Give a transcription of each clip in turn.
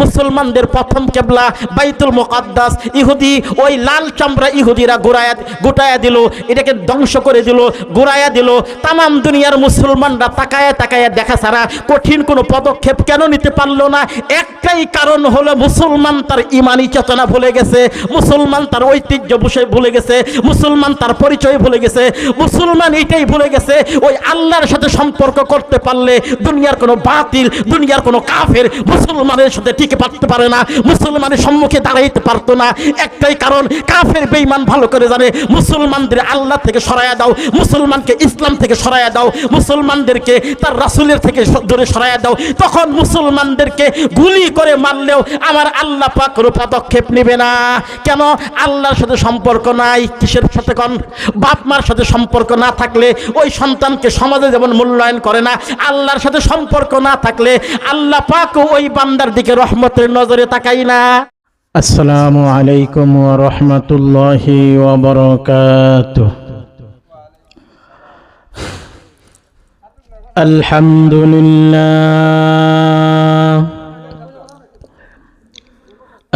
মুসলমানদের প্রথম কিবলা বাইতুল মুকাদ্দাস ইহুদি ওই লাল চামড়া ইহুদিরা গোটায়া দিল, এটাকে ধ্বংস করে দিল, গোড়ায়া দিল। তামাম দুনিয়ার মুসলমানরা তাকায়া তাকায়া দেখা ছাড়া কঠিন কোনো পদক্ষেপ কেন নিতে পারলো না? একটাই কারণ হলো মুসলমান তার ইমানি চেতনা ভুলে গেছে, মুসলমান তার ঐতিহ্য ভুলে গেছে, মুসলমান তার পরিচয় ভুলে গেছে, মুসলমান এটাই ভুলে গেছে ওই আল্লাহর সাথে সম্পর্ক করতে পারলে দুনিয়ার কোনো বাতিল, দুনিয়ার কোনো কাফের মুসলমানের সাথে টিকে পারতে পারে না, মুসলমানের সম্মুখে দাঁড়াইতে পারতো না। একটাই কারণ, কাফের বেঈমান ভালো করে জানে মুসলমানদের আল্লাহ থেকে সরায়া দাও, মুসলমানকে ইসলাম থেকে সরায়া দাও, মুসলমানদেরকে তার রাসূলের থেকে দূরে সরায়া দাও, তখন মুসলমানদেরকে গুলি করে মারলেও আমার আল্লাহ পাক কোনো পদক্ষেপ নেবে না। কেন? আল্লাহর সাথে সম্পর্ক নাই। কিসের সাথে? কোন বাপ মার সাথে সম্পর্ক না থাকলে ওই সন্তানকে সমাজে যেমন মূল্যায়ন করে না, আল্লাহর সাথে সম্পর্ক না থাকলে আল্লাহ পাক ওই বান্দার দিকে রহমতের নজরে তাকাই না। আসসালামু আলাইকুম ওয়া রাহমাতুল্লাহি ওয়া বারাকাতুহু।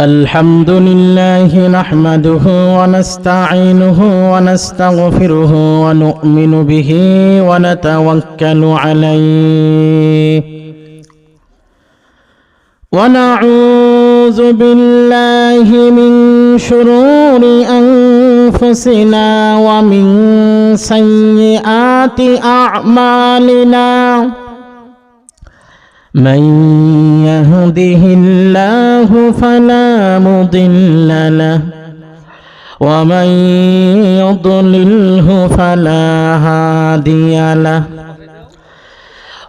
আলহামদুলিল্লাহি নাহমাদুহু ওয়া নাস্তাঈনুহু ওয়া নাস্তাগফিরুহু ওয়া নু'মিনু বিহি ওয়া নাতাওয়াক্কালু আলাইহি ওয়া নাউযু বিল্লাহি মিন শুরুরি আনফুসিনা ওয়া মিন সাইয়্যাতি আ'মালিনা। من يهده الله فلا مضل له ومن يضلله فلا هادي له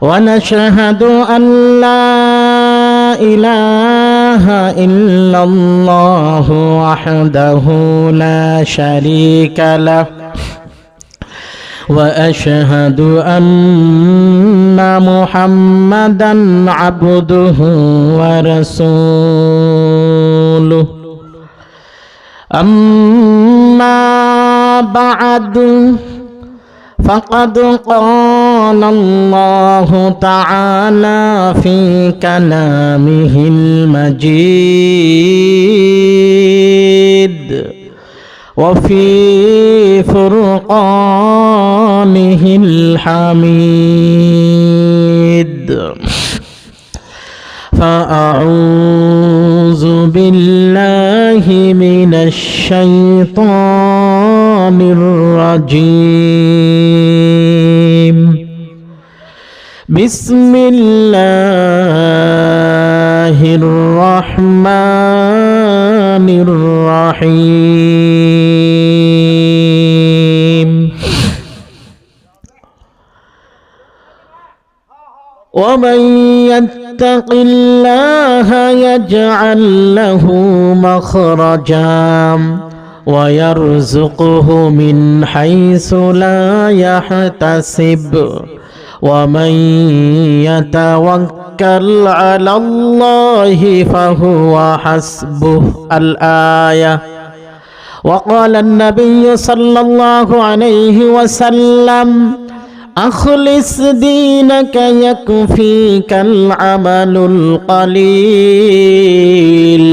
ونشهد أن لا إله إلا الله وحده لا شريك له وأشهد أن محمدًا عبده ورسوله أما بعد فقد قال الله تعالى في كلامه المجيد وفي فرقانه الحميد. فأعوذ بالله من الشيطان الرجيم. بسم الله الرحمن الرحيم. ومن يتق الله يجعل له مخرجا ويرزقه من حيث لا يحتسب ومن يتوكل على الله فهو حسبه. الآية. وقال النبي صلى الله عليه وسلم أخلص دينك يكفيك العمل القليل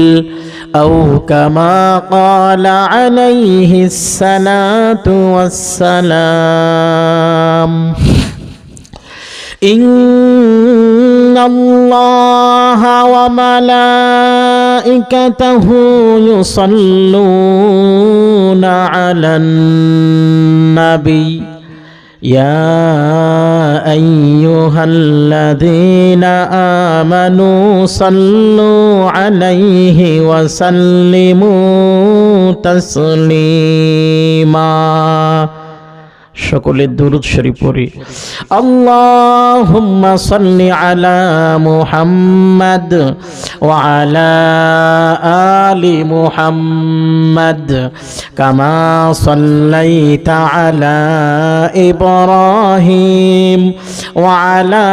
أو كما قال عليه الصلاة والسلام. إن الله وملائكته يصلون على النبي يا أيها الذين آمنوا صلوا عليه وسلموا تسليما. সকলে দুরূদ শরীফ পড়ি। আল্লাহুম্মা সাল্লি আলা মুহাম্মাদ ওয়া আলা আলি মুহাম্মাদ কামা সাল্লাইতা আলা ইব্রাহিম ওয়া আলা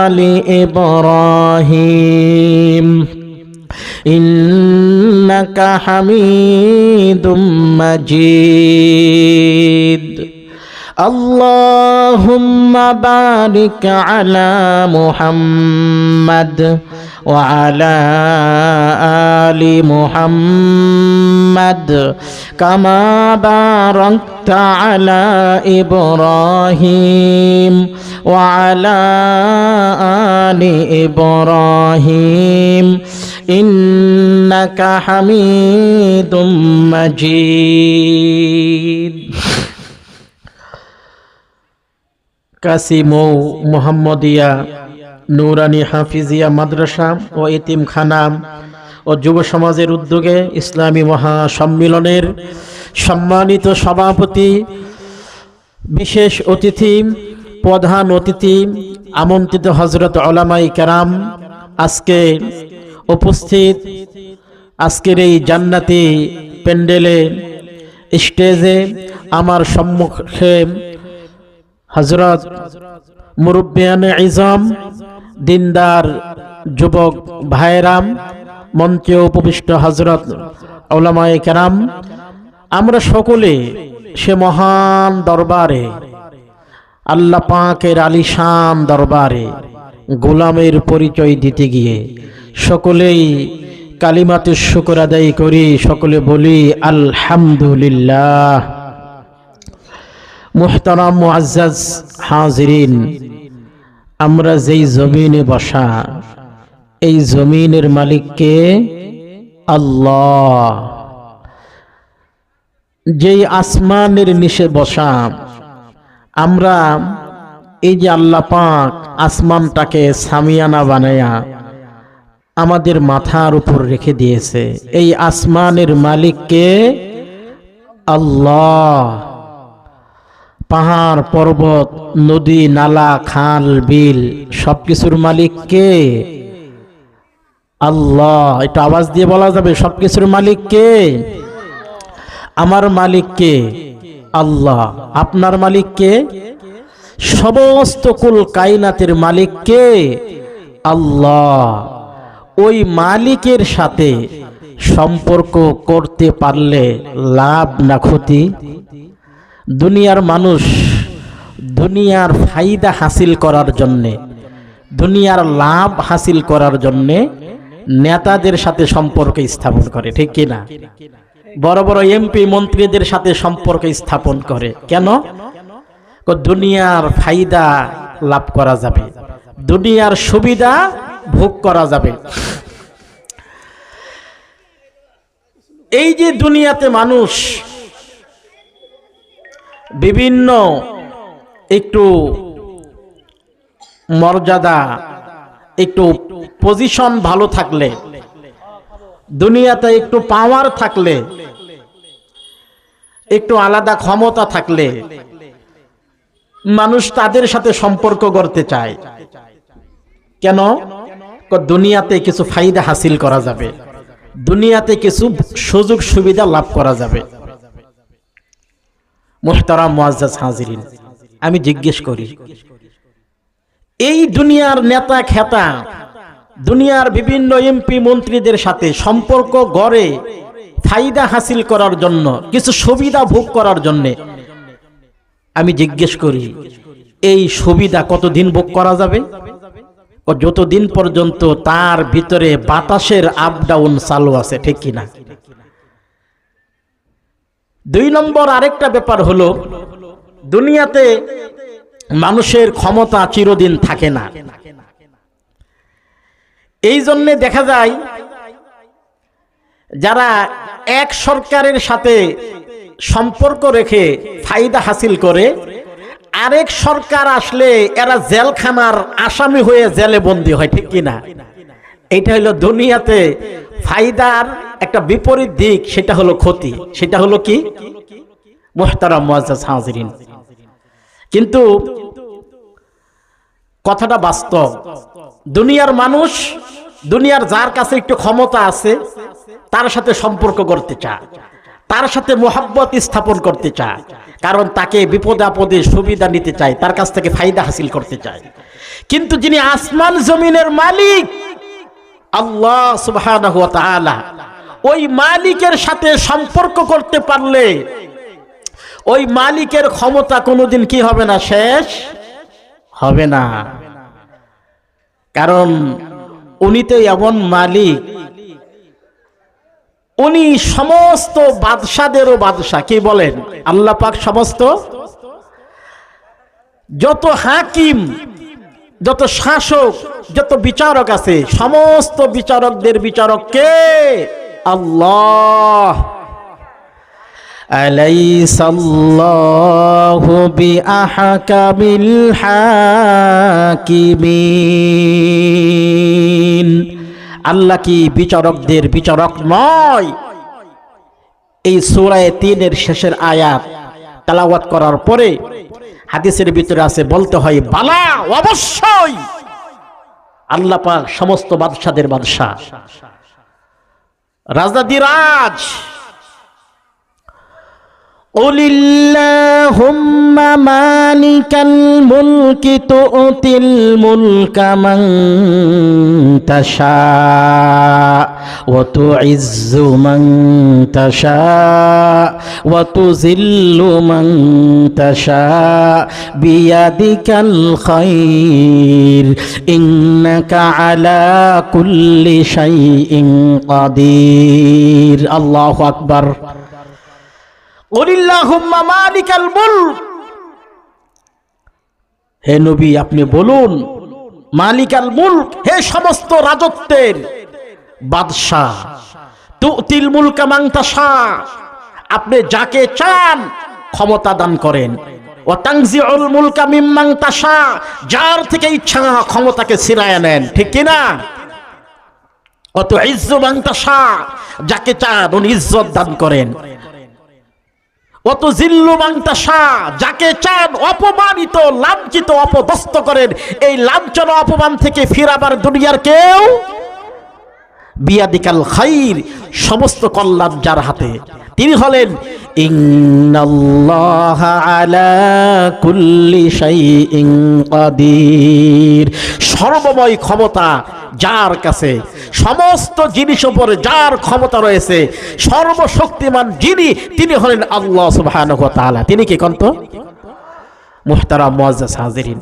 আলি ইব্রাহিম إنك حميد مجيد. اللهم بارك على محمد وعلى آل محمد كما باركت على إبراهيم وعلى آل إبراهيم إنك حميد مجيد কাসিমৌ মুহাম্মদিয়া নুরানি হাফিজিয়া মাদ্রাসা ও এতিমখানা ও যুব সমাজের উদ্যোগে ইসলামী মহাসম্মিলনের সম্মানিত সভাপতি, বিশেষ অতিথি, প্রধান অতিথি, আমন্ত্রিত হযরত উলামায়ে কেরাম, আজকে উপস্থিত আজকের এই জান্নাতি প্যান্ডেলে স্টেজে আমার সম্মুখে হযরত মুরব্বিয়ানে ইজম, দিনদার যুবক ভাইরাম, মঞ্চে উপবিষ্ট হযরত উলামায়ে কেরাম, আমরা সকলে সে মহান দরবারে, আল্লাহ পাকের আলিশান দরবারে গোলামের পরিচয় দিতে গিয়ে সকলেই কালিমাতে শুকর আদায় করি, সকলে বলি আলহামদুলিল্লাহ। মুহতারাম মুআজ্জাজ হাজিরিন, আমরা যেই জমিনে বসা, এই জমিনের মালিক কে? আল্লাহ। যেই আসমানের নিচে বসা, আমরা এই যে আল্লাহ পাক আসমানটাকে সামিয়ানা বানায়া আমাদের মাথার উপর রেখে দিয়েছে, এই আসমানের মালিক কে? আল্লাহ। পাহাড় পর্বত নদী নালা খাল বিল সবকিছুর মালিক কে? আল্লাহ। এটা আওয়াজ দিয়ে বলা যাবে, সবকিছুর মালিক কে? আমার মালিক কে? আল্লাহ। আপনার মালিক কে? সমস্ত কুল কায়নাতের মালিক কে? আল্লাহ। ওই মালিকের সাথে সম্পর্ক করতে পারলে লাভ না ক্ষতি? দুনিয়ার মানুষ দুনিয়ার ফায়দা হাসিল করার জন্যে, দুনিয়ার লাভ হাসিল করার জন্যে নেতাদের সাথে সম্পর্ক স্থাপন করে, ঠিক কিনা? বড় বড় এমপি মন্ত্রীদের সাথে সম্পর্ক স্থাপন করে কেন? দুনিয়ার ফায়দা লাভ করা যাবে, দুনিয়ার সুবিধা ভোগ করা যাবে। এই যে দুনিয়াতে মানুষ বিভিন্ন একটু মর্যাদা, একটু পজিশন ভালো থাকলে, দুনিয়াতে একটু পাওয়ার থাকলে, একটু আলাদা ক্ষমতা থাকলে মানুষ তাদের সাথে সম্পর্ক করতে চায় কেন? দুনিয়াতে কিছু ফায়দা হাসিল করা যাবে, দুনিয়াতে কিছু সুযোগ সুবিধা লাভ করা যাবে। মুহতারাম মুআজ্জাজ হাজিরিন, আমি জিজ্ঞেস করি, এই দুনিয়ার নেতা খেতা, দুনিয়ার বিভিন্ন এমপি মন্ত্রীদের সাথে সম্পর্ক গড়ে ফায়দা হাসিল করার জন্য, কিছু সুবিধা ভোগ করার জন্য, আমি জিজ্ঞেস করি এই সুবিধা কতদিন ভোগ করা যাবে? যতদিন পর্যন্ত তার ভিতরে বাতাসের আপ ডাউন চালু আছে, ঠিক কিনা? দুই নম্বর আরেকটা ব্যাপার হলো, দুনিয়াতে মানুষের ক্ষমতা চিরদিন থাকে না। এই জন্য দেখা যায় যারা এক সরকারের সাথে সম্পর্ক রেখে ফায়দা হাসিল করে, আরেক সরকার আসলে এরা জেলখানার আসামি হয়ে জেলে বন্দী হয়, ঠিক কিনা? এটা হলো দুনিয়াতে ফায়দার একটা বিপরীত দিক, সেটা হলো ক্ষতি। সেটা হলো কি? মুহতারাম মুআজ্জাজ হাজিরিন, কিন্তু কথাটা বাস্তব। দুনিয়ার মানুষ, দুনিয়ার যার কাছে একটু ক্ষমতা আছে তার সাথে সম্পর্ক করতে চায়, তার সাথে মোহাব্বত স্থাপন করতে চায়, কারণ তাকে বিপদে আপদে সুবিধা নিতে চায়, তার কাছ থেকে ফায়দা হাসিল করতে চায়। কিন্তু যিনি আসমান জমিনের মালিক আল্লাহ সুবহানাহু ওয়া তাআলা, ওই মালিকের সাথে সম্পর্ক করতে পারলে ওই মালিকের ক্ষমতা কোনোদিন কি হবে না? শেষ হবে না। কারণ উনি তো এমন মালিক, উনি সমস্ত বাদশাদেরও বাদশা। কি বলেন? আল্লাহ পাক সমস্ত যত হাকিম, যত শাসক, যত বিচারক আছে, সমস্ত বিচারকদের বিচারক কে? আল্লাহ। আলাইসাল্লাহু বিআহকামিল হাকিমিন। আল্লাহ কি বিচারকদের বিচারক নয়? এই সূরা ৩-এর শেষের আয়াত তেলাওয়াত করার পরে হাদিসের ভিতরে আছে, বলতে হয় বালা, অবশ্যই আল্লাহ পাক সমস্ত বাদশাদের বাদশা, রাজাদিরাজ। কুলিল্লাহুম্মা মালিকাল মুলকি তুতিল মুলকা মান তাশা ওয়া তুইজ্জু মান তাশা ওয়া তুযিল্লু মান তাশা বিয়াদিকাল খায়র ইন্নাকা আলা কুল্লি শাইইন কাদির। আল্লাহু আকবার। কুলিল্লাহুম্মা মালিকাল মুলক, হে নবী আপনি বলুন, মালিকাল মুলক, হে সমস্ত রাজত্বের বাদশা, তুতিল মুলকা মান তাশা, আপনি যাকে চান ক্ষমতা দান করেন, ওয়া তানজিউল মুলকা মিম্মান তাশা, যার থেকে ইচ্ছা ক্ষমতাকে ছিনায় নেন, ঠিক কি না? ওয়া তুইজ্জু মান তাশা, যাকে চান উনি ইজ্জত দান করেন, ওয়া তুযিল্লু মান তাশা, যাকে চান অপমানিত, লাঞ্ছিত, অপদস্থ করেন। এই লাঞ্ছনা অপমান থেকে ফিরাবার দুনিয়ার কেউ, বিয়াদিকাল খায়র, সমস্ত কল্যাণ যার হাতে, তিনি হলেন ইন্নাল্লাহা আলা কুল্লি শাইইন কাদির, সর্বময় ক্ষমতা যার কাছে, সমস্ত জিনিস উপরে যার ক্ষমতা রয়েছে, সর্বশক্তিমান যিনি, তিনি হলেন আল্লাহ সুবহানাহু ওয়া তাআলা। তিনি কি কন্ত? মুহতারাম মুআজ্জাজ হাজিরিন,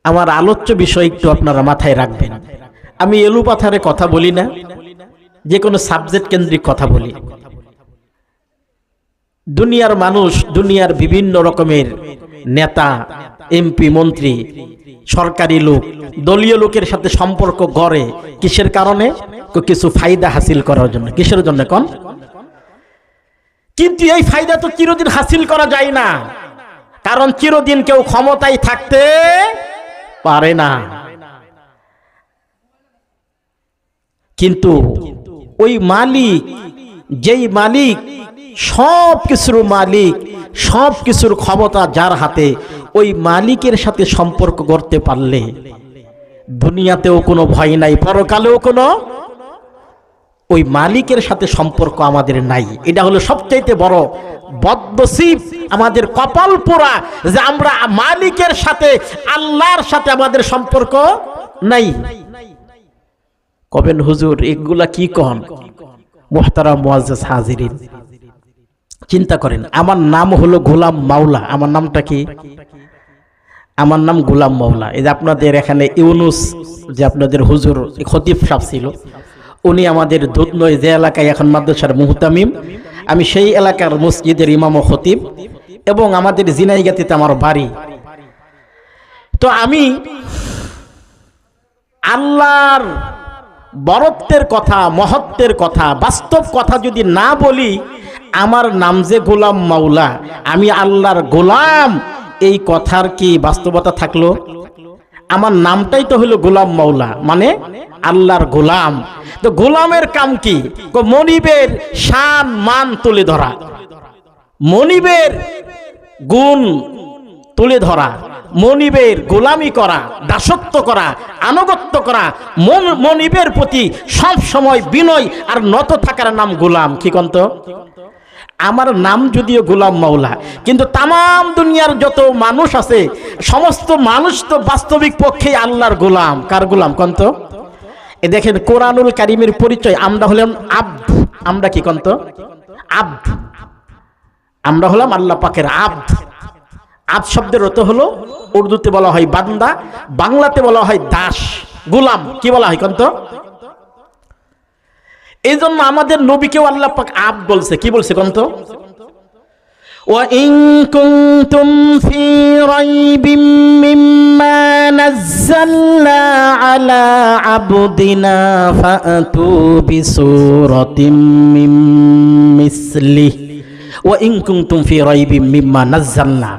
আমার আলোচ্য বিষয় একটু আপনারা মাথায় রাখবেন। আমি এলুপাথারে কথা বলি না, যে কোনো সাবজেক্ট কেন্দ্রিক কথা বলি। দুনিয়ার মানুষ, দুনিয়ার বিভিন্ন রকমের নেতা, এমপি, মন্ত্রী, সরকারি লোক, দলীয় লোকের সাথে সম্পর্ক গড়ে কিসের কারণে? কিছু ফায়দা হাসিল করার জন্য। কিসের জন্য কোন? কিন্তু এই ফায়দা তো চিরদিন হাসিল করা যায় না, কারণ চিরদিন কেউ ক্ষমতায় থাকতে পারে না। কিন্তু ওই মালিক, যেই মালিক সব কিছুর মালিক, সব কিছুর ক্ষমতা যার হাতে, ওই মালিকের সাথে সম্পর্ক করতে পারলে দুনিয়াতেও কোনো ভয় নাই, পরকালেও কোনো, ওই মালিকের সাথে সম্পর্ক আমাদের নাই। এটা হলো সবচাইতে বড় বদনসিব, আমাদের কপাল পোড়া, যে আমরা মালিকের সাথে, আল্লাহর সাথে আমাদের সম্পর্ক নাই। কবেন হুজুর এগুলা কি কন? মুহতারাম মুআজ্জাজ হাজিরিন, চিন্তা করেন, আমার নাম হলো গোলাম মাওলা। আমার নামটা কি? আমার নাম গোলাম মাওলা। এই যে আপনাদের এখানে ইউনুস, যে আপনাদের হুজুর খতিব সাহেব ছিল, উনি আমাদের দুধনই যে এলাকায় এখন মাদ্রাসার মুহতামিম, আমি সেই এলাকার মসজিদের ইমাম ও খতিব, এবং আমাদের জিনাইগাতিতে আমার বাড়ি। তো আমি আল্লাহর বরত্বের কথা, মহত্বের কথা, বাস্তব কথা যদি না বলি, আমার নাম যে গোলাম মাওলা, আমি আল্লাহর গোলাম, এই কথার কি বাস্তবতা থাকলো? আমার নামটাই তো হলো গোলাম মাওলা, মানে আল্লাহর গোলাম। তো গোলামের কাম কি? মনিবের শান মান তুলে ধরা, মনিবের গুণ তুলে ধরা, মনিবের গোলামি করা, দাসত্ব করা, আনুগত্য করা, মনিবের প্রতি সব সময় বিনয় আর নত থাকার নাম গোলাম। কি কন্ত? আমার নাম যদিও গোলাম মাওলা, কিন্তু তামাম দুনিয়ার যত মানুষ আছে, সমস্ত মানুষ তো বাস্তবিক পক্ষে আল্লাহর গোলাম। কার গোলাম কন্ত? এ দেখেন কোরআনুল কারীমের পরিচয়, আমরা হলাম আব্দ। আমরা কি কন্ত? আব্দ। আমরা হলাম আল্লাহ পাকের আব্দ। আব্দ শব্দের অর্থ হলো, উর্দুতে বলা হয় বান্দা, বাংলাতে বলা হয় দাস, গোলাম। কি বলা হয় কন্ত? এই জন্য আমাদের নবীকেও আল্লাহ পাক আব্দ বলছে। কি বলছে কন্ত? وَإِن كُنتُمْ فِي رَيْبٍ مِّمَّا نَزَّلْنَا عَلَى عَبْدِنَا فَأْتُوا بِسُورَةٍ مِّن مِّثْلِهِ وَإِن كُنتُمْ فِي رَيْبٍ مِّمَّا نَزَّلْنَا।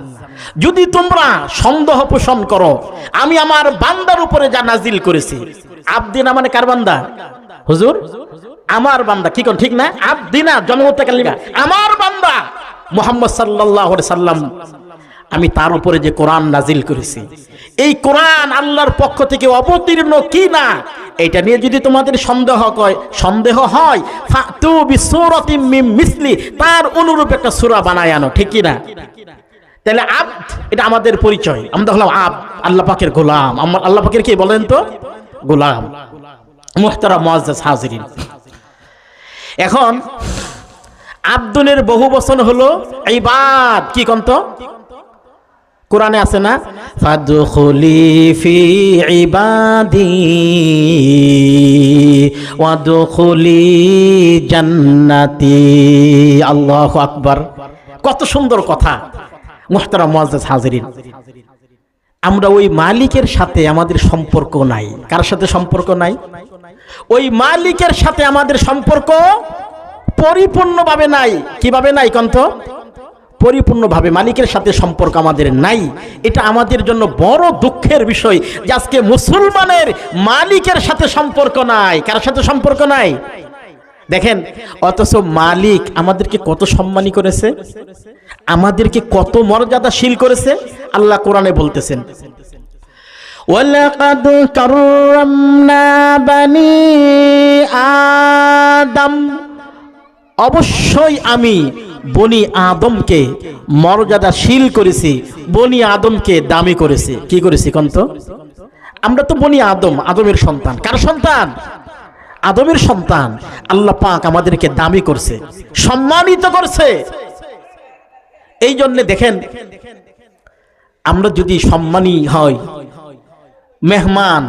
যদি তোমরা সন্দেহ পোষণ করো আমি আমার বান্দার উপরে যা নাজিল করেছি। আব্দিনা মানে কার বান্দা? হুজুর আমার বান্দা। কি কোন ঠিক না? আব্দিনা জন্মতাকাল্লিমা, আমার বান্দা মুহাম্মদ সাল্লাল্লাহু আলাইহি সাল্লাম, আমি তার উপরে যে কোরআন নাজিল করেছি, এই কোরআন আল্লাহর পক্ষ থেকে অবতীর্ণ কি না, এটা নিয়ে যদি তোমাদের সন্দেহ হয় ফাতু বিসূরাতিম মিন মিসলি, তার অনুরূপ একটা সূরা বানায় আনো। ঠিক কি না? তাহলে আব্দ এটা আমাদের পরিচয়। আমরা হলাম আব্দ, আল্লাহ পাকের গোলাম। আল্লাহ পাকের কি বলেন তো? গোলাম। মুহতারাম মুআজ্জাজ হাজিরিন, এখন আব্দুনের বহু বচন হলো ইবাদ। কি কন্ত? কোরআনে আছে না, ফাদখুলি ফি ইবাদি ওয়াদখুলি জান্নাতি। আল্লাহু আকবার, কত সুন্দর কথা। মুহতারাম মুআজ্জাজ হাজিরিন, আমরা ওই মালিকের সাথে আমাদের সম্পর্ক নাই। কার সাথে সম্পর্ক নাই? ওই মালিকের সাথে আমাদের সম্পর্ক পরিপূর্ণভাবে নাই। কিভাবে নাই কন্ত? পরিপূর্ণভাবে মালিকের সাথে সম্পর্ক আমাদের নাই। এটা আমাদের জন্য বড় দুঃখের বিষয় যে আজকে মুসলমানের মালিকের সাথে সম্পর্ক নাই। কার সাথে সম্পর্ক নাই? দেখেন, অথচ মালিক আমাদেরকে কত সম্মানী করেছে, আমাদেরকে কত মর্যাদাশীল করেছে। আল্লাহ কোরআনে বলতেছেন, ওয়ালাকাদ কাররামনা বানি আদম, অবশ্যই আমি বনি আদমকে মর্যাদাশীল করেছি, বনি আদমকে দামি করেছি। কি করেছি কন্ত? আমরা তো বনি আদম, আদমের সন্তান। কার সন্তান? আদমের সন্তান। আল্লাহ পাক আমাদেরকে দামি করছে, সম্মানিত করছে। এই জন্য দেখেন, আমরা যদি সম্মানী হয়, মেহমান,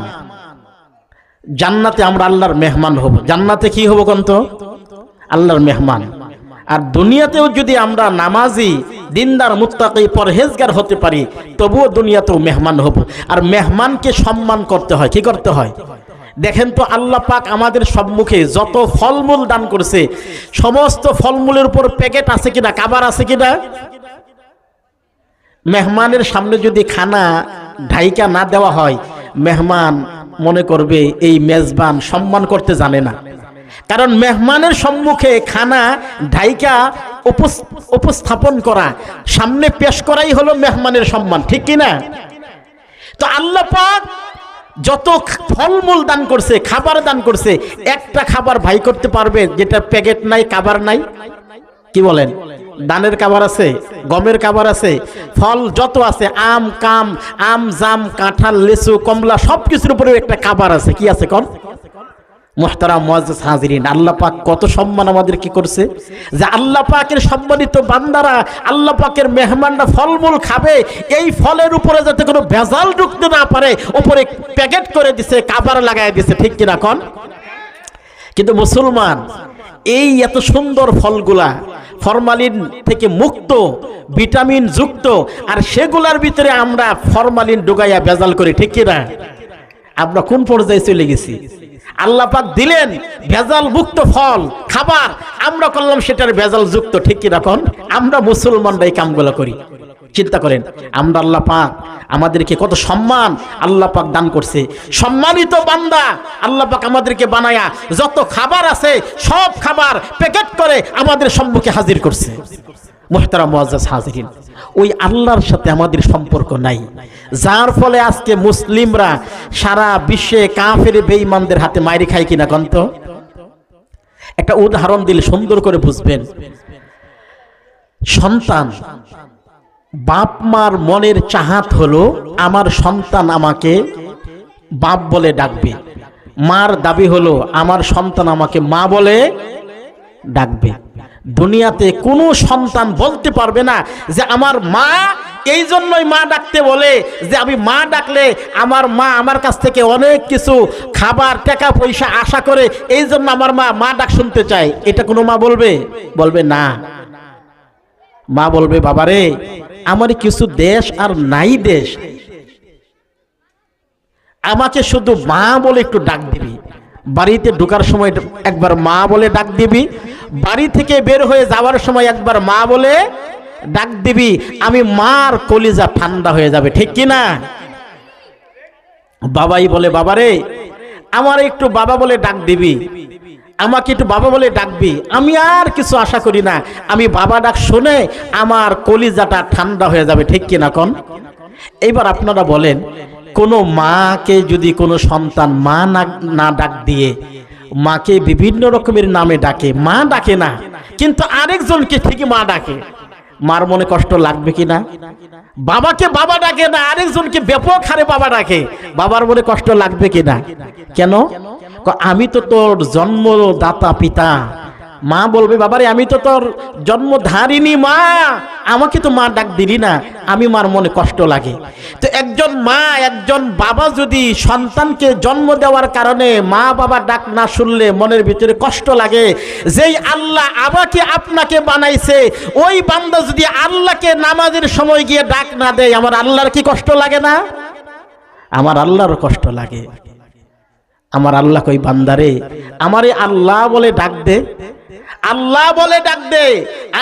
জান্নাতে আমরা আল্লাহর মেহমান হব। জান্নাতে কি হব কন্ত? আল্লাহর মেহমান। আর দুনিয়াতেও যদি আমরা নামাজি, দিনদার, মুত্তাকি, পরহেজগার হতে পারি, তবুও দুনিয়াতেও মেহমান হব। আর মেহমানকে সম্মান করতে হয়। কি করতে হয়? দেখেন তো, আল্লাহ পাক আমাদের সম্মুখে যত ফলমূল দান করেছে, সমস্ত ফলমূলের উপর প্যাকেট আছে কিনা, কাবার আছে কিনা? মেহমানের সামনে যদি খানা ঢাইকা না দেওয়া হয়, মেহমান মনে করবে এই মেজবান সম্মান করতে জানে না। কারণ মেহমানের সম্মুখে খানা ঢাইকা উপস্থাপন করা, সামনে পেশ করাই হলো মেহমানের সম্মান। ঠিক কিনা? তো আল্লাহ পাক যত ফলমূল দান করছে, খাবার দান করছে, একটা খাবার ভাই করতে পারবে যেটা প্যাকেট নাই, কাবার নাই? কি বলেন? দানের কাবার আছে, গমের কাবার আছে, ফল যত আছে, আম, কাম, আম, জাম, কাঁঠাল, লিচু, কমলা, সবকিছুর উপরে একটা কাবার আছে। কি আছে কোন? মুহতারাম মুআজ্জাজ হাজিরিন, আল্লাহ পাক কত সম্মান আমাদের কি করছে, যে আল্লাহ পাকের সম্মানিত বান্দারা, আল্লাহ পাকের মেহমানরা ফলমূল খাবে, এই ফলের উপরে যাতে কোনো ভেজাল ঢুকতে না পারে উপরে প্যাকেট করে দিছে, কাবার লাগায় দিছে। ঠিক কিনা কোন? কিন্তু মুসলমান এই এত সুন্দর ফলগুলা ফরমালিন থেকে মুক্ত, ভিটামিন যুক্ত, আর সেগুলার ভিতরে আমরা ফরমালিন ঢুকাইয়া ভেজাল করি। ঠিক কিনা? আমরা কোন পর্যায়ে চলে গেছি? আল্লাহ পাক দিলেন ভেজাল মুক্ত ফল, খাবার, আমরা করলাম সেটার ভেজাল যুক্ত। ঠিক কি রকম? আমরা মুসলমানরা এই কামগুলো করি। চিন্তা করেন, আমরা আল্লাহ পাক আমাদেরকে কত সম্মান আল্লাহ পাক দান করছে। সম্মানিত বান্দা, আল্লাহ পাক আমাদেরকে বানায়া যত খাবার আছে সব খাবার প্যাকেট করে আমাদের সম্মুখে হাজির করছে। মুহতারাম মুআজ্জাজ হাজিরিন, ওই আল্লাহর সাথে আমাদের সম্পর্ক নাই, যার ফলে আজকে মুসলিমরা সারা বিশ্বে কাফের বেঈমানদের হাতে মাইরি খায় কিনা কন্ত? একটা উদাহরণ দিলে সুন্দর করে বুঝবেন। সন্তান, বাপ মার মনের চাহাত হলো আমার সন্তান আমাকে বাপ বলে ডাকবে, মার দাবি হলো আমার সন্তান আমাকে মা বলে ডাকবে। দুনিয়াতে কোনো সন্তান বলতে পারবে না যে আমার মা এই জন্যই মা ডাকতে বলে যে আমি মা ডাকলে আমার মা আমার কাছ থেকে অনেক কিছু খাবার টাকা পয়সা আশা করে, এই জন্য আমার মা মা ডাক শুনতে চায়। এটা কোনো মা বলবে? বলবে না। মা বলবে বাবারে আমার কিছু দেশ আর নাই দেশ, আমাকে শুধু মা বলে একটু ডাক দিবি। বাড়িতে ঢোকার সময় একবার মা বলে ডাক দিবি, বাড়ি থেকে বের হয়ে যাওয়ার সময় একবার মা বলে ডাক দিবি। আমি মার কলিজা ঠান্ডা হয়ে যাবে, ঠিক কি না? বাবাই বলে বাবারে আমার একটু বাবা বলে ডাক দিবি, আমাকে একটু বাবা বলে ডাকবি, আমি আর কিছু আশা করি না, আমি বাবা ডাক শুনে আমার কলিজাটা ঠান্ডা হয়ে যাবে, ঠিক কি না কোন? এইবার আপনারা বলেন কোনো মাকে যদি কোনো সন্তান মা না ডাক দিয়ে মাকে বিভিন্ন রকমের নামে ডাকে, মা ডাকে না কিন্তু আরেকজনকে ঠিকই মা ডাকে, মার মনে কষ্ট লাগবে কি না? বাবাকে বাবা ডাকে না, আরেকজনকে ব্যাপক হারে বাবা ডাকে, বাবার মনে কষ্ট লাগবে কি না? কেন? আমি তো তোর জন্মদাতা পিতা। মা বলবে বাবারে আমি তো তোর জন্মধারিণী মা, আমাকে তো মা ডাক দিলি না, আমি মার মনে কষ্ট লাগে। তো একজন মা একজন বাবা যদি সন্তানকে জন্ম দেওয়ার কারণে মা বাবা ডাক না শুনলে মনের ভিতরে কষ্ট লাগে, যেই আল্লাহ আমাকে আপনাকে বানাইছে ওই বান্দা যদি আল্লাহকে নামাজের সময় গিয়ে ডাক না দেয়, আমার আল্লাহর কি কষ্ট লাগে না? আমার আল্লাহর কষ্ট লাগে। আমার আল্লাহ কই বান্দারে আমারে আল্লাহ বলে ডাক দে, আল্লাহ বলে ডাক দে,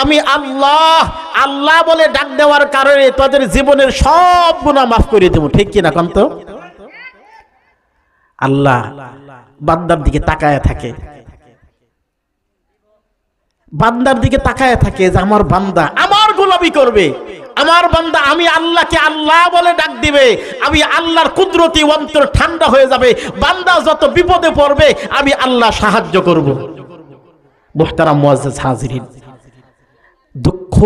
আমি আল্লাহ আল্লাহ বলে ডাক দেওয়ার কারণে তোদের জীবনের সব গুনাহ মাফ করে দেব, ঠিক কি না কোন? তো আল্লাহ বান্দার দিকে তাকায় থাকে, বান্দার দিকে তাকায় থাকে যে আমার বান্দা আমার গোলামি করবে, আমার বান্দা আমি আল্লাহকে আল্লাহ বলে ডাক দিবে, আমি আল্লাহর কুদরতি অন্তর ঠান্ডা হয়ে যাবে, বান্দা যত বিপদে পড়বে আমি আল্লাহ সাহায্য করব। মুহতারাম মুআজ্জাজ হাজিরিন, দুঃখ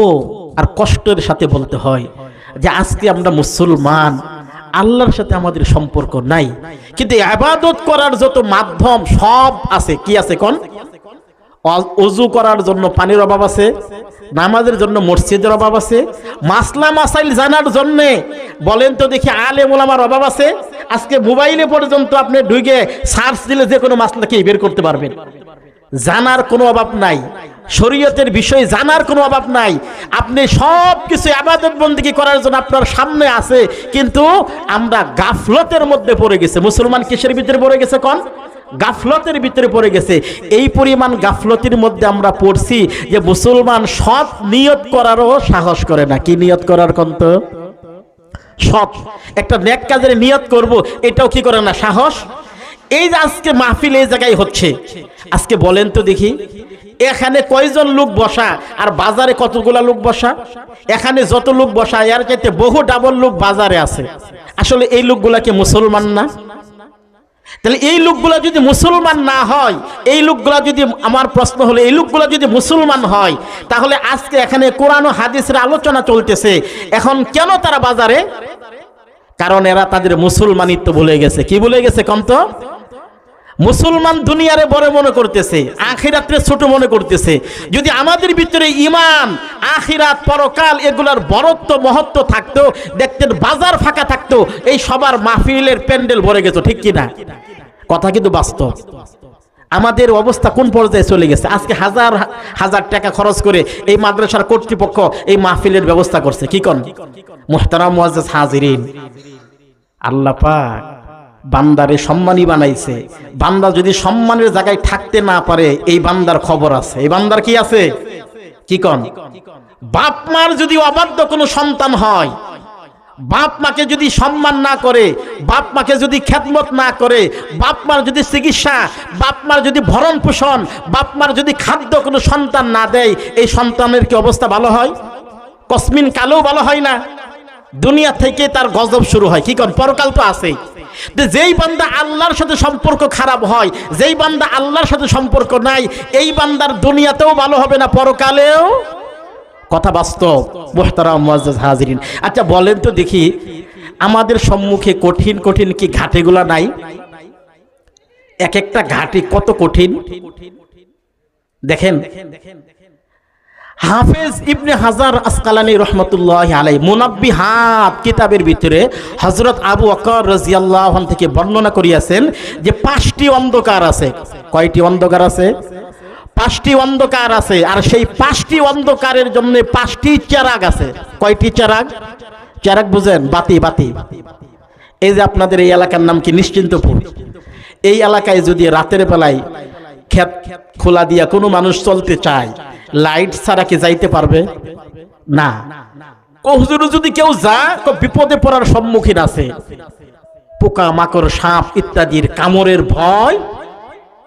আর কষ্টের সাথে বলতে হয় যে আজকে আমরা মুসলমান, আল্লাহর সাথে আমাদের সম্পর্ক নাই, কিন্তু ইবাদত করার যত মাধ্যম সব আছে। কি আছে কোন? ওযু করার জন্য পানির অভাব আছে, নামাজের জন্য মসজিদের অভাব আছে, মাসলা মাসাইল জানার জন্য বলেন তো দেখি আলেম ওলামার অভাব আছে। আজকে মোবাইলে পর্যন্ত আপনি ঢুকে সার্চ দিলে যে কোনো মাসলাকে বের করতে পারবেন, জানার কোনো অভাব নাই, শরীয়তের বিষয় জানার কোনো অভাব নাই। আপনি সব কিছু ইবাদত বন্দেগী করার জন্য আপনার সামনে আছে, কিন্তু আমরা গাফলতের মধ্যে পড়ে গেছে। মুসলমান কিসের ভিতরে পড়ে গেছে কোন? গাফলতের ভিতরে পড়ে গেছে। এই পরিমাণ গাফলতির মধ্যে আমরা পড়ছি যে মুসলমান সৎ নিয়ত করারও সাহস করে না। কি নিয়ত করার কোন? তো সৎ একটা নেক কাজের নিয়ত করব, এটাও কি করে না, সাহস। এই যে আজকে মাহফিল এই জায়গায় হচ্ছে, আজকে বলেন তো দেখি এখানে কয়জন লোক বসা আর বাজারে কতগুলা লোক বসা? এখানে যত লোক বসা এর চাইতে বহু ডাবল লোক বাজারে আছে। আসলে এই লোকগুলা কি মুসলমান না? তাহলে এই লোকগুলা যদি মুসলমান না হয়, এই লোকগুলা যদি, আমার প্রশ্ন হলো এই লোকগুলা যদি মুসলমান হয় তাহলে আজকে এখানে কোরআন ও হাদিসের আলোচনা চলতেছে, এখন কেন তারা বাজারে? কারণ এরা তাদের মুসলমানিত্ব ভুলে গেছে। কি ভুলে গেছে কোন? তো মুসলমান দুনিয়ারে বড় মনে করতেছে, আখিরাতে ছোট মনে করতেছে। যদি আমাদের ভিতরে ঈমান, আখিরাত, পরকাল এগুলার বড়ত্ব মহত্ব থাকতো, দেখতেন বাজার ফাঁকা থাকতো, এই সবার মাহফিলের প্যান্ডেল ভরে গেছে, ঠিক কি না? কথা কিন্তু বাস্তব। আমাদের অবস্থা কোন পর্যায়ে চলে গেছে? আজকে হাজার হাজার টাকা খরচ করে এই মাদ্রাসার কর্তৃপক্ষ এই মাহফিলের ব্যবস্থা করছে। কি কোন? মুহতারাম মুআজ্জাজ হাজিরিন, আল্লাহ পাক বান্দারে সম্মানী বানাইছে। বান্দা যদি সম্মানের জায়গায় থাকতে না পারে, এই বান্দার খবর আছে। এই বান্দার কি আছে? কি কোন? বাপ মার যদি অবাধ্য কোনো সন্তান হয়, বাপ মাকে যদি সম্মান না করে, বাপ মাকে যদি খেদমত না করে, বাপ মার যদি চিকিৎসা, বাপ মার যদি ভরণ পোষণ, বাপ মার যদি খাদ্য কোনো সন্তান না দেয়, এই সন্তানের কি অবস্থা ভালো হয়? কসমিন কালেও ভালো হয় না। দুনিয়া থেকে তার গজব শুরু হয়। কি কোন? পরকাল তো আছেই। যেই বান্দা আল্লাহর সাথে সম্পর্ক খারাপ হয়, যেই বান্দা আল্লাহর সাথে সম্পর্ক নাই, এই বান্দার দুনিয়াতেও ভালো হবে না, পরকালেও। কথা বাস্তব। মুহতারাম মুআজ্জাজ হাজিরিন, আচ্ছা বলেন তো দেখি আমাদের সম্মুখে কঠিন কঠিন কি ঘাটেগুলা নাই? এক একটা ঘাটি কত কঠিন দেখেন। হাফেজ ইবনে হাজার আসকালানী রহমতুল্লাহ আলাইহি মুনাব্বিহাত কিতাবের ভিতরে হযরত আবু বকর রাদিয়াল্লাহু আনহু থেকে বর্ণনা করিয়াছেন যে 5টি অন্ধকার আছে। কয়টি অন্ধকার আছে? 5টি অন্ধকার আছে। আর সেই 5টি অন্ধকারের জন্য 5টি চেরাগ আছে। কয়টি চেরাগ? চেরাগ বুঝেন? বাতি। বাতি। এই যে আপনাদের এই এলাকার নাম কি? নিশ্চিন্তপুর। এই এলাকায় যদি রাতের বেলায় ক্ষেত খোলা দিয়া কোনো মানুষ চলতে চায়, লাইট ছাড়া কি যাইতে পারবে? না। হুজুর যদি কেউ যায় তো বিপদে পড়ার সম্মুখীন আছে। পোকা মাকড় সাপ ইত্যাদির কামড়ের ভয়।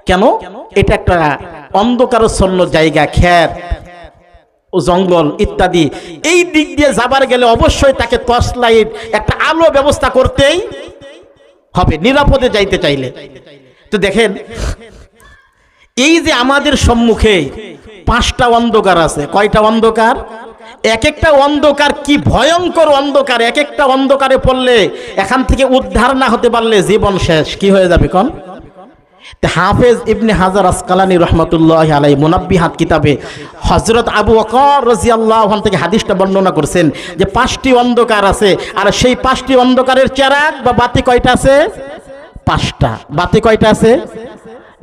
কেন? এটা একটা অন্ধকারাচ্ছন্ন জায়গা, ক্ষেত ও জঙ্গল ইত্যাদি। এই দিক দিয়ে যাবার গেলে অবশ্যই তাকে টর্চ লাইট, একটা আলো ব্যবস্থা করতেই হবে নিরাপদে যাইতে চাইলে। তো দেখেন, এই যে আমাদের সম্মুখে 5টা অন্ধকার আছে। কয়টা অন্ধকার? এক একটা অন্ধকার কি ভয়ঙ্কর অন্ধকার! এক একটা অন্ধকারে পড়লে এখান থেকে উদ্ধার না হতে পারলে জীবন শেষ। কি হয়ে যাবে কোন? হাফেজ ইবনে হাজার আসকালানী রহমতুল্লাহ আলাইহি মুনাব্বিহাত কিতাবে হযরত আবু বকর রাদিয়াল্লাহু আনহু থেকে হাদিসটা বর্ণনা করেছেন যে 5টি অন্ধকার আছে। আর সেই 5টি অন্ধকারের চেরাগ বা বাতি কয়টা আছে? 5টা। বাতি কয়টা আছে?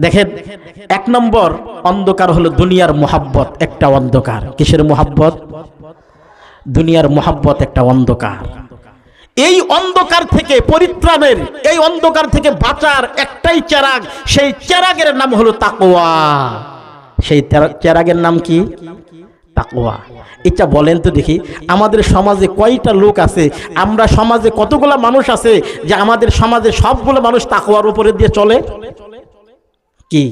দেখেন, 1 নম্বর অন্ধকার হলো দুনিয়ার মোহাব্বত, একটা অন্ধকার। কিসের মোহাব্বত? দুনিয়ার মোহাব্বত একটা অন্ধকার। এই অন্ধকার থেকে পরিত্রাণের, এই অন্ধকার থেকে বাঁচার একটাই চেরাগ, সেই চেরাগের নাম হলো তাকওয়া। সেই চেরাগের নাম কি? তাকওয়া। এটা বলেন তো দেখি, আমাদের সমাজে কয়টা লোক আছে? আমরা সমাজে কতগুলো মানুষ আছে যে আমাদের সমাজে সবগুলো মানুষ তাকওয়ার উপরে দিয়ে চলে? কি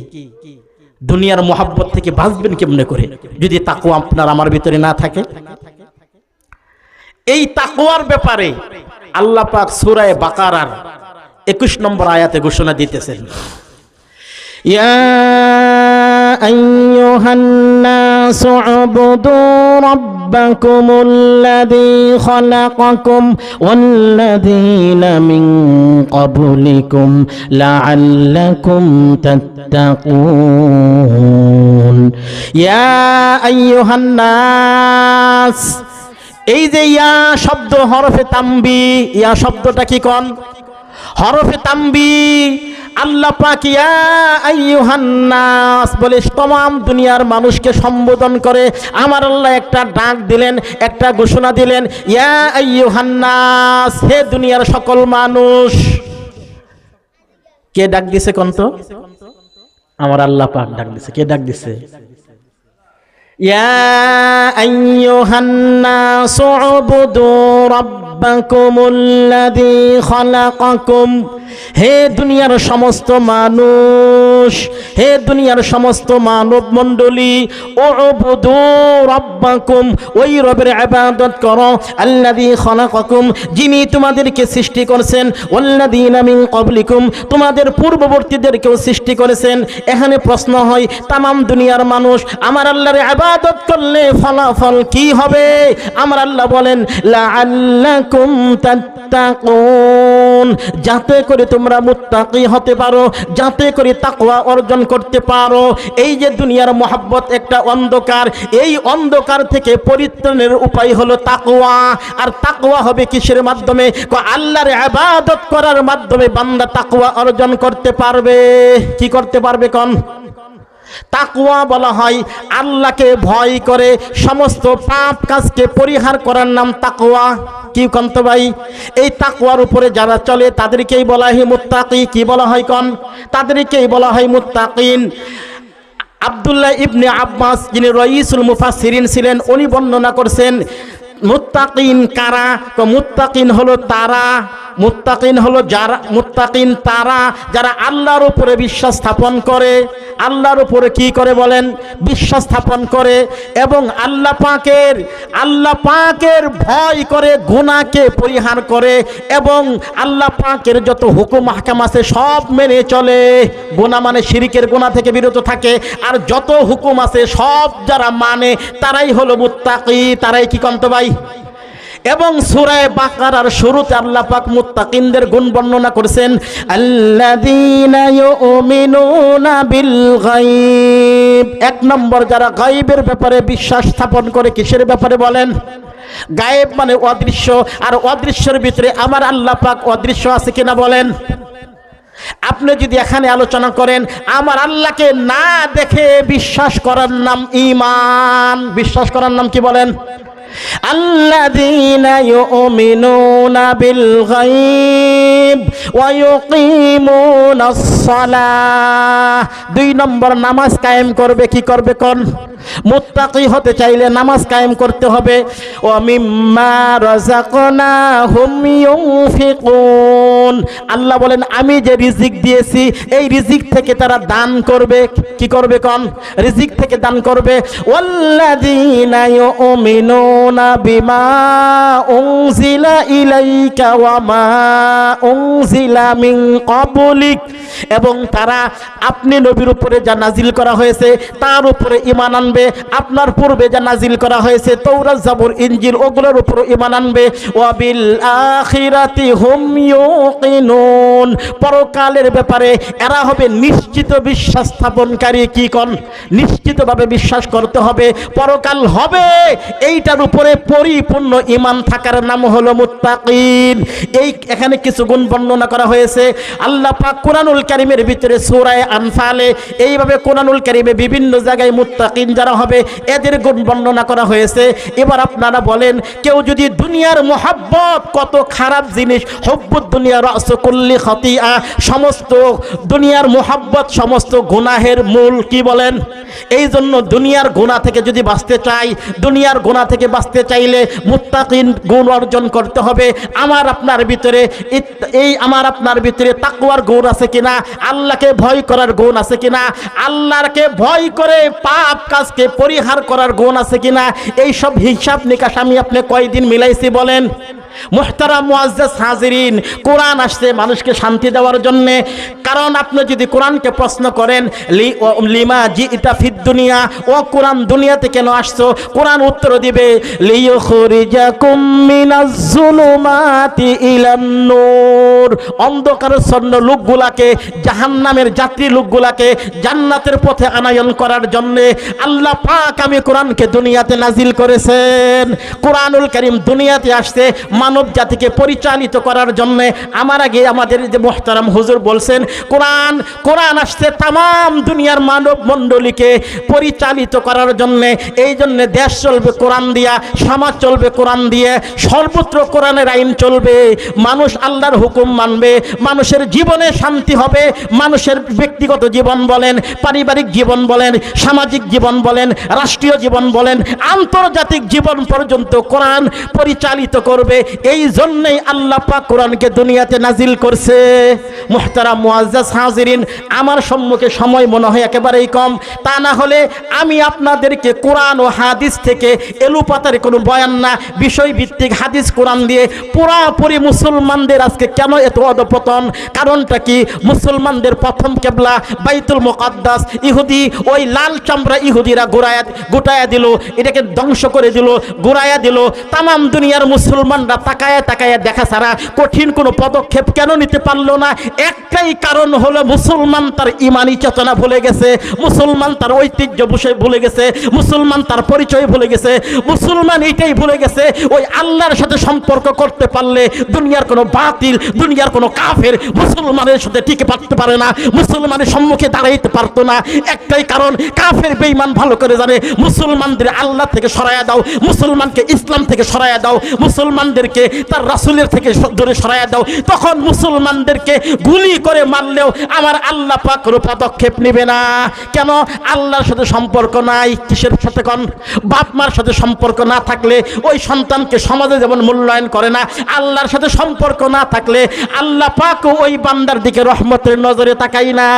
দুনিয়ার মোহাব্বত থেকে বাঁচবেন কেমনে করে যদি তাকওয়া আপনার আমার ভিতরে না থাকে? এই তাকওয়ার ব্যাপারে আল্লাহ পাক সূরা বাকারার 21 নম্বর আয়াতে ঘোষণা দিতেছেন, ইয়া আইয়ুহান নাসু উবুদু রাব্বাকুমুল্লাযী খালাকাকুম ওয়াল্লাযীনা মিন ক্বাবলিকুম লাআল্লাকুম তাত্তাকুন। ইয়া আইয়ুহান নাস, এই যে ইয়া শব্দ হরফে তাম্বি, ইয়া শব্দটা কি কোন? হরফে তাম্বি। আল্লাহ পাক ইয়া আইয়ুহান নাস বলে तमाम দুনিয়ার মানুষকে সম্বোধন করে আমার আল্লাহ একটা ডাক দিলেন, একটা ঘোষণা দিলেন, ইয়া আইয়ুহান নাস, হে দুনিয়ার সকল মানুষ। কে ডাক দিছে কোন? তো আমার আল্লাহ পাক ডাক দিছে। কে ডাক দিছে? ইয়া আইয়ুহান নাসু উবুদু রাব্বাকুমুল্লাযী খালাকাকুম, হে দুনিয়ার সমস্ত মানুষ, হে দুনিয়ার সমস্ত মানব মণ্ডলী, উবুদু রাব্বাকুম, ওই রবের ইবাদত করো, আল্লাযী খালাকাকুম, যিনি তোমাদেরকে সৃষ্টি করেছেন, ওয়াল্লাযীনা মিন ক্বাবলিকুম, তোমাদের পূর্ববর্তীদেরকেও সৃষ্টি করেছেন। এখানে প্রশ্ন হয়, তামাম দুনিয়ার মানুষ আমার আল্লাহর ইবাদত করলে ফলাফল কি হবে? আমার আল্লাহ বলেন, লাআল্লাকুম তাত্তাকুন, যাতে করে তোমরা মুত্তাকি হতে পারো, যাতে করে তাকওয়া অর্জন করতে পারো। এই যে দুনিয়ার মোহাব্বত একটা অন্ধকার, এই অন্ধকার থেকে পরিত্রাণের উপায় হলো তাকওয়া। আর তাকওয়া হবে কিসের মাধ্যমে? আল্লাহর ইবাদত করার মাধ্যমে বান্দা তাকওয়া অর্জন করতে পারবে। কি করতে পারবে কোন? তাকওয়া বলা হয় আল্লাহকে ভয় করে সমস্ত পাপ কাজকে পরিহার করার নাম তাকওয়া। কি কন্ত ভাই? এই তাকওয়ার উপরে যারা চলে তাদেরকেই বলা হয় মুত্তাকি। কি বলা হয় কোন? তাদেরকেই বলা হয় মুত্তাকিন। আব্দুল্লাহ ইবনে আব্বাস, যিনি রাইসুল মুফাসসিরিন ছিলেন, উনি বর্ণনা করছেন মুত্তাকিন কারা? তো মুত্তাকিন হলো তারা, মুত্তাকিন হলো যারা, মুত্তাকিন তারা যারা আল্লাহর উপরে বিশ্বাস স্থাপন করে। আল্লাহর উপরে কি করে বলেন? বিশ্বাস স্থাপন করে এবং আল্লাহ পাকের ভয় করে, গুনাহকে পরিহার করে এবং আল্লাহ পাকের যত হুকুম আহকাম আছে সব মেনে চলে। গুনাহ মানে শিরকের গুনাহ থেকে বিরত থাকে, আর যত হুকুম আছে সব যারা মানে তারাই হলো মুত্তাকি। তারাই কি কন্ত ভাই? এবং সূরা বাকারার শুরুতে আল্লাহ পাক মুত্তাকিনদের গুণ বর্ণনা করেছেন, আল্লাযীনা ইউমিনুনা বিল গায়ব। এক নম্বর, যারা গায়বের ব্যাপারে বিশ্বাস স্থাপন করে। কিসের ব্যাপারে বলেন? গায়েব মানে অদৃশ্য, আর অদৃশ্যের ভিতরে আমার আল্লাহ পাক অদৃশ্য আছে কিনা বলেন? আপনি যদি এখানে আলোচনা করেন আমার আল্লাহকে না দেখে বিশ্বাস করার নাম ঈমান। বিশ্বাস করার নাম কি বলেন? আল্লাযীনা ইউমিনুনা বিল গায়ব ওয়া ইউকিমুনাস সালাহ। দুই নম্বর, নামাজ কায়েম করবে। কি করবে কোন? মুত্তাকি হতে চাইলে নামাজ কায়েম করতে হবে। ওয়া মিম্মা রাযাকনাহুম ইউনফিকুন। আল্লাহ বলেন আমি যে রিজিক দিয়েছি এই রিজিক থেকে তারা দান করবে। কি করবে কোন? রিজিক থেকে দান করবে। ওয়াল্লাযীনা ইউমিনুনা বিমা উনজিলা ইলাইকা ওয়া মা উনজিলা মিন ক্বাবলিক। এবং তারা আপনি নবীর উপরে যা নাজিল করা হয়েছে তার উপরে ঈমান আনবে। আপনার পূর্বে যা নাজিল করা হয়েছে তাওরাত, জাবুর, ইনজিল ওগুলোর উপরে ঈমান আনবে। ওয়া বিল আখিরাতি হুম ইউকিনুন। পরকালের ব্যাপারে এরা হবে নিশ্চিত বিশ্বাস স্থাপনকারী। কি কোন? নিশ্চিতভাবে বিশ্বাস করতে হবে পরকাল হবে, এইটার উপরে পরিপূর্ণ ঈমান থাকার নাম হলো মুত্তাকিন। এই এখানে কিছু গুণ বর্ণনা করা হয়েছে। আল্লাহ পাক কুরআনুল কারীমের ভিতরে সূরা আনফালে এইভাবে কুরআনুল কারীমে বিভিন্ন জায়গায় মুত্তাকিন যারা হবে এদের গুণ বর্ণনা করা হয়েছে। এবার আপনারা বলেন, কেউ যদি দুনিয়ার মোহাব্বত, কত খারাপ জিনিস, হুব্বুদ দুনিয়া রাসু কুল্লি খাতিয়া, সমস্ত দুনিয়ার মোহাব্বত সমস্ত গুনাহের মূল। কি বলেন? এই জন্য দুনিয়ার গুনাহ থেকে যদি বাঁচতে চাই, দুনিয়ার গুনাহ থেকে বাঁচতে চাইলে মুত্তাকিন গুণ অর্জন করতে হবে। আমার আপনার ভিতরে আমার আপনার ভিতরে তাকওয়ার গুণ আছে কিনা, আল্লাহকে ভয় করার গুণ আছে কিনা, আল্লাহকে ভয় করে পাপ কাজকে পরিহার করার গুণ আছে কিনা, এই সব হিসাব নিকাশ আমি আপনি কয়দিন মিলাইছি বলেন? মুহতারাম মুআজ্জাজ হাজিরিন, কোরআন আসছে মানুষকে শান্তি দেওয়ার জন্য। কারণ আপনি যদি কোরআনকে প্রশ্ন করেন লিমা জিইতা ফিদ দুনিয়া, ও কোরআন দুনিয়াতে কেন আসছো, কোরআন উত্তর দিবে লিইখরিজাকুম মিনাজ যুলুমাতি ইলান নূর। অন্ধকারাচ্ছন্ন লোকগুলাকে, জাহান্নামের যাত্রী লোকগুলাকে জান্নাতের পথে আনয়ন করার জন্য আল্লাহ পাক আমি কোরআনকে দুনিয়াতে নাজিল করেছেন। কোরআনুল কারীম দুনিয়াতে আসছে মানব জাতিকে পরিচালিত করার জন্য। আমার আগে আমাদের যে মুহতারাম হুজুর বলছেন কোরআন আসছে তামাম দুনিয়ার মানব মণ্ডলীকে পরিচালিত করার জন্য। এই জন্য দেশ চলবে কোরআন দিয়া, সমাজ চলবে কোরআন দিয়ে, সর্বত্র কোরআনের আইন চলবে। মানুষ আল্লাহর হুকুম মানবে, মানুষের জীবনে শান্তি হবে। মানুষের ব্যক্তিগত জীবন বলেন, পারিবারিক জীবন বলেন, সামাজিক জীবন বলেন, রাষ্ট্রীয় জীবন বলেন, আন্তর্জাতিক জীবন পর্যন্ত কোরআন পরিচালিত করবে। এই জন্যই আল্লাহ পাক কোরআনকে দুনিয়াতে নাজিল করছে। মুহতারাম মুআজ্জাজ হাজিরিন, আমার সম্মুখে সময় মনে হয় একেবারেই কম, তা না হলে আমি আপনাদেরকে কোরআন ও হাদিস থেকে এলুপাতার কোনো বয়ান না, বিষয়ভিত্তিক হাদিস কোরআন দিয়ে পুরাপুরি মুসলমানদের আজকে কেন এত অধপতন, কারণটা কি? মুসলমানদের প্রথম কেবলা বাইতুল মুকাদ্দাস ইহুদি, ওই লাল চামড়া ইহুদিরা গোটায়া দিল, এটাকে ধ্বংস করে দিল, গোড়ায়া দিল। তামাম দুনিয়ার মুসলমানরা তাকায়া তাকায়া দেখা ছাড়া কঠিন কোনো পদক্ষেপ কেন নিতে পারলো না? একটাই কারণ হলো মুসলমান তার ইমানি চেতনা ভুলে গেছে, মুসলমান তার ঐতিহ্য ভুলে গেছে, মুসলমান তার পরিচয় ভুলে গেছে, মুসলমান এইটাই ভুলে গেছে ওই আল্লাহর সাথে সম্পর্ক করতে পারলে দুনিয়ার কোনো বাতিল, দুনিয়ার কোনো কাফের মুসলমানের সাথে টিকে পারতে পারে না, মুসলমানের সম্মুখে দাঁড়াইতে পারতো না। একটাই কারণ, কাফের বেঈমান ভালো করে জানে মুসলমানদের আল্লাহ থেকে সরায়া দাও, মুসলমানকে ইসলাম থেকে সরায়া দাও, মুসলমানদেরকে তার রাসূলের থেকে দূরে সরায়া দাও, তখন মুসলমানদেরকে গুলি করে মারলেও আমার আল্লাহ পাক কোনো পদক্ষেপ নেবে না। কেন? আল্লাহর সাথে সম্পর্ক নাই। কিসের সাথে? কোন বাপ মার সাথে সম্পর্ক না থাকলে ওই সন্তানকে সমাজে যেমন মূল্যায়ন করে না, আল্লাহর সাথে সম্পর্ক না থাকলে আল্লাহ পাক ওই বান্দার দিকে রহমতের নজরে তাকাই না।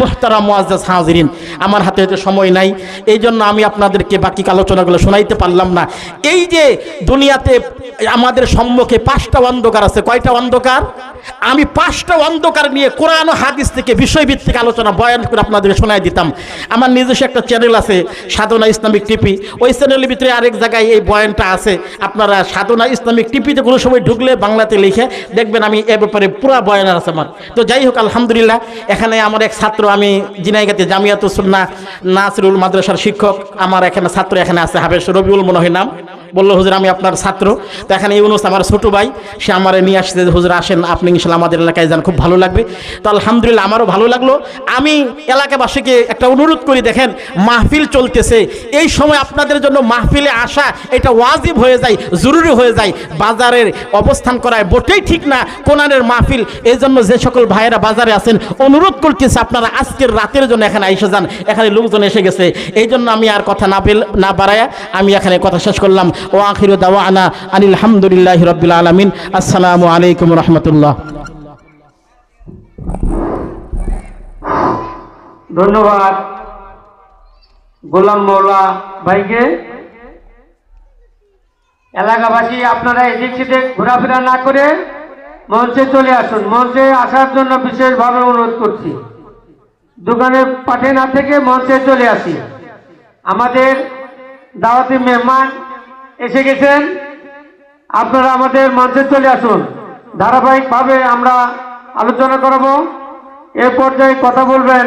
মুহতারাম মুআজ্জাজ হাজিরিন, আমার হাতে হয়তো সময় নাই, এই জন্য আমি আপনাদেরকে বাকি আলোচনাগুলো শোনাইতে পারলাম না। এই যে দুনিয়াতে আমাদের সম্মুখে 5টা অন্ধকার আছে। কয়টা অন্ধকার? আমি 5টা অন্ধকার নিয়ে কোরআন ও হাদিস থেকে বিষয়ভিত্তিক আলোচনা বয়ান করে আপনাদেরকে শোনায় দিতাম। আমার নিজস্ব একটা চ্যানেল আছে সাধনা ইসলামিক টিভি, ওই চ্যানেলের ভিতরে আরেক জায়গায় এই বয়ানটা আছে। আপনারা সাধনা ইসলামিক টিভিতে কোনো সময় ঢুকলে বাংলাতে লিখে দেখবেন আমি এ ব্যাপারে পুরো বয়ান আছে আমার। তো যাই হোক, আলহামদুলিল্লাহ, এখানে আমার এক ছাত্র, আমি জিনাইগাতে জামিয়াতুস সুন্নাহ নাসিরুল মাদ্রাসার শিক্ষক, আমার এখানে ছাত্র এখানে আছে হাবেশ রবিউল মনে হয় নাম, বললো হুজুর আমি আপনার ছাত্র। তো এখানে ইউনুস আমার ছোট ভাই, সে আমার নিয়ে আসছে, হুজুর আসেন আপনি ইনশাল্লাহ আমাদের এলাকায় যান, খুব ভালো লাগবে। তো আলহামদুলিল্লাহ আমারও ভালো লাগলো। আমি এলাকাবাসীকে একটা অনুরোধ করি, দেখেন মাহফিল চলতেছে, এই সময় আপনাদের জন্য মাহফিলে আসা এটা ওয়াজিব হয়ে যায়, জরুরি হয়ে যায়। বাজারের অবস্থান করায় মোটেই ঠিক না কোরআনের মাহফিল। এই জন্য যে সকল ভাইয়েরা বাজারে আছেন অনুরোধ করতেছে আপনারা আজকের রাতের জন্য এখানে এসে যান, এখানে লোকজন এসে গেছে। এই জন্য আমি আর কথা না বাড়ায়া আমি এখানে কথা শেষ করলাম। ও আখিরু দাওয়ানা আনিল হামদুলিল্লাহি রাব্বিল আলামিন। আসসালামু আলাইকুম রাহমাতুল্লাহ। ধন্যবাদ গোলাম মৌলা ভাইকে। এলাকাবাসী আপনারা এদিক সেদিক ঘোরাফেরা না করে মঞ্চে চলে আসুন। মঞ্চে আসার জন্য বিশেষভাবে অনুরোধ করছি। দোকানের পাঠে না থেকে মঞ্চে চলে আসি। আমাদের দাওয়াতি মেহমান এসে গেছেন, আপনারা আমাদের মঞ্চে চলে আসুন। ধারাবাহিকভাবে আমরা আলোচনা করব। এ পর্যায়ে কথা বলবেন